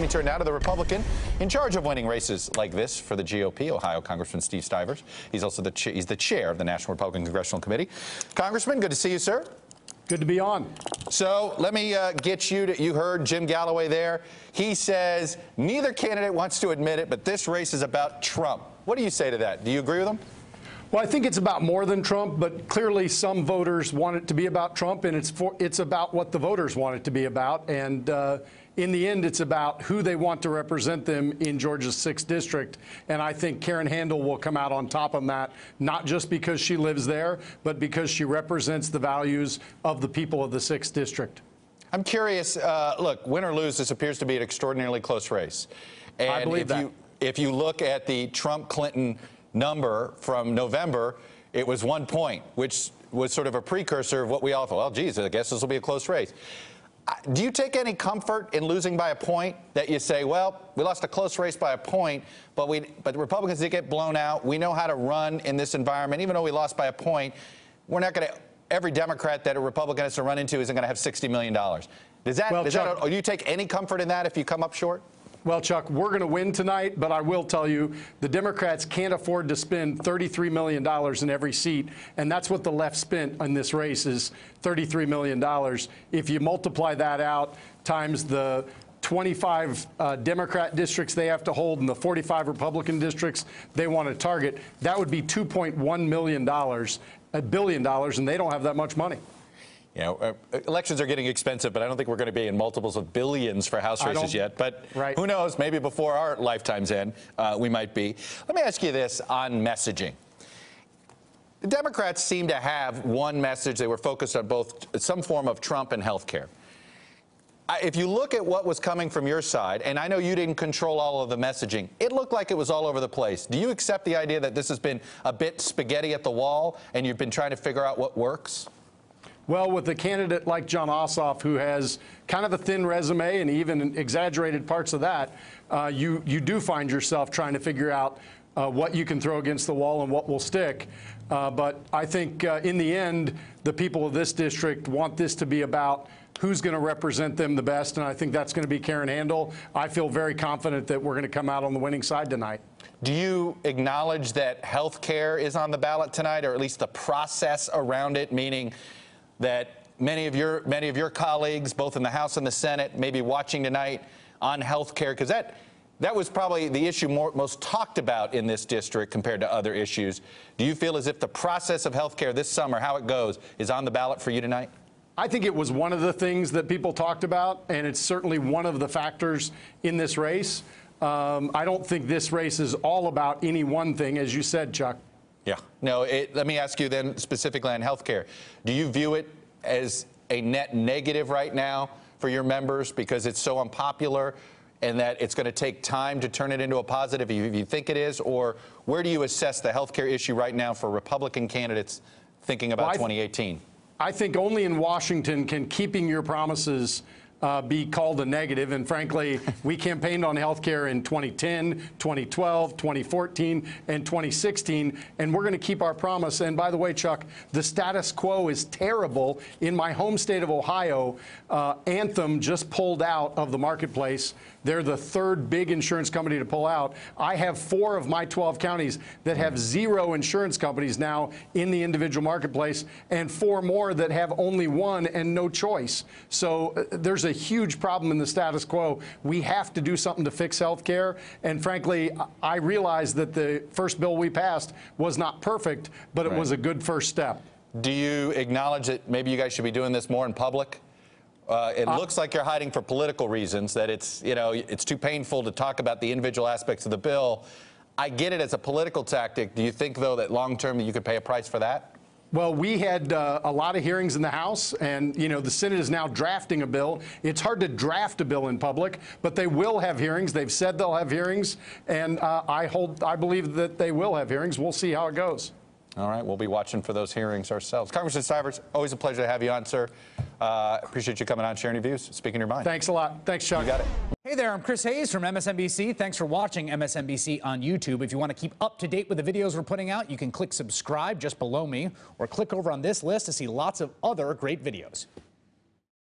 We turn now to the Republican in charge of winning races like this for the GOP, Ohio Congressman Steve Stivers. He's also the chair of the National Republican Congressional Committee. Congressman, good to see you, sir. Good to be on. So let me get you to, you heard Jim Galloway there. He says neither candidate wants to admit it, but this race is about Trump. What do you say to that? Do you agree with him? Well, I think it's about more than Trump, but clearly some voters want it to be about Trump, and it's about what the voters want it to be about. And in the end, it's about who they want to represent them in Georgia's 6th district. And I think Karen Handel will come out on top of that, not just because she lives there, but because she represents the values of the people of the 6th district. I'm curious, look, win or lose, this appears to be an extraordinarily close race. And I believe that. If you look at the Trump-Clinton number from November, it was 1 point, which was sort of a precursor of what we all thought, well, geez, I guess this will be a close race. Do you take any comfort in losing by a point, that you say, well, we lost a close race by a point, but the Republicans did get blown out. We know how to run in this environment. Even though we lost by a point, we're not going to, every Democrat that a Republican has to run into isn't going to have $60 million. Do you take any comfort in that if you come up short? Well, Chuck, we're going to win tonight, but I will tell you the Democrats can't afford to spend $33 million in every seat, and that's what the left spent in this race is $33 million. If you multiply that out times the 25 Democrat districts they have to hold and the 45 Republican districts they want to target, that would be $2.1 million, $1 billion, and they don't have that much money. You know, elections are getting expensive, but I don't think we're going to be in multiples of billions for House races yet. But who knows? Maybe before our lifetimes end, we might be. Let me ask you this on messaging. The Democrats seem to have one message. They were focused on both some form of Trump and health care. If you look at what was coming from your side, and I know you didn't control all of the messaging, it looked like it was all over the place. Do you accept the idea that this has been a bit spaghetti at the wall and you've been trying to figure out what works? Well, with a candidate like Jon Ossoff, who has kind of a thin resume and even exaggerated parts of that, you do find yourself trying to figure out what you can throw against the wall and what will stick. But I think in the end, the people of this district want this to be about who's going to represent them the best, and I think that's going to be Karen Handel. I feel very confident that we're going to come out on the winning side tonight. Do you acknowledge that health care is on the ballot tonight, or at least the process around it, meaning that many of your colleagues, both in the House and the Senate, may be watching tonight on health care? Because that was probably the issue most talked about in this district compared to other issues. Do you feel as if the process of health care this summer, how it goes, is on the ballot for you tonight? I think it was one of the things that people talked about, and it's certainly one of the factors in this race. I don't think this race is all about any one thing, as you said, Chuck. Yeah. No, let me ask you then specifically on health care. Do you view it as a net negative right now for your members because it's so unpopular and that it's going to take time to turn it into a positive if you think it is? Or where do you assess the health care issue right now for Republican candidates thinking about 2018? I think only in Washington can keeping your promises be called a negative. And frankly, we campaigned on health care in 2010, 2012, 2014, and 2016, and we're going to keep our promise. And by the way, Chuck, the status quo is terrible. In my home state of Ohio, Anthem just pulled out of the marketplace. They're the third big insurance company to pull out. I have 4 of my 12 counties that have 0 insurance companies now in the individual marketplace, and 4 more that have only 1 and no choice. So there's a huge problem in the status quo. We have to do something to fix health care. And frankly, I realize that the first bill we passed was not perfect, but it was a good first step. Do you acknowledge that maybe you guys should be doing this more in public? It looks like you're hiding for political reasons, that it's too painful to talk about the individual aspects of the bill. I get it as a political tactic. Do you think, though, that long-term you could pay a price for that? Well, we had a lot of hearings in the House, and, the Senate is now drafting a bill. It's hard to draft a bill in public, but they will have hearings. They've said they'll have hearings, and I believe that they will have hearings. We'll see how it goes. All right, we'll be watching for those hearings ourselves. Congressman Stivers, always a pleasure to have you on, sir. Appreciate you coming on, sharing your views, speaking your mind. Thanks a lot. Thanks, Chuck. You got it. Hey there, I'm Chris Hayes from MSNBC. Thanks for watching MSNBC on YouTube. If you want to keep up to date with the videos we're putting out, you can click subscribe just below me or click over on this list to see lots of other great videos.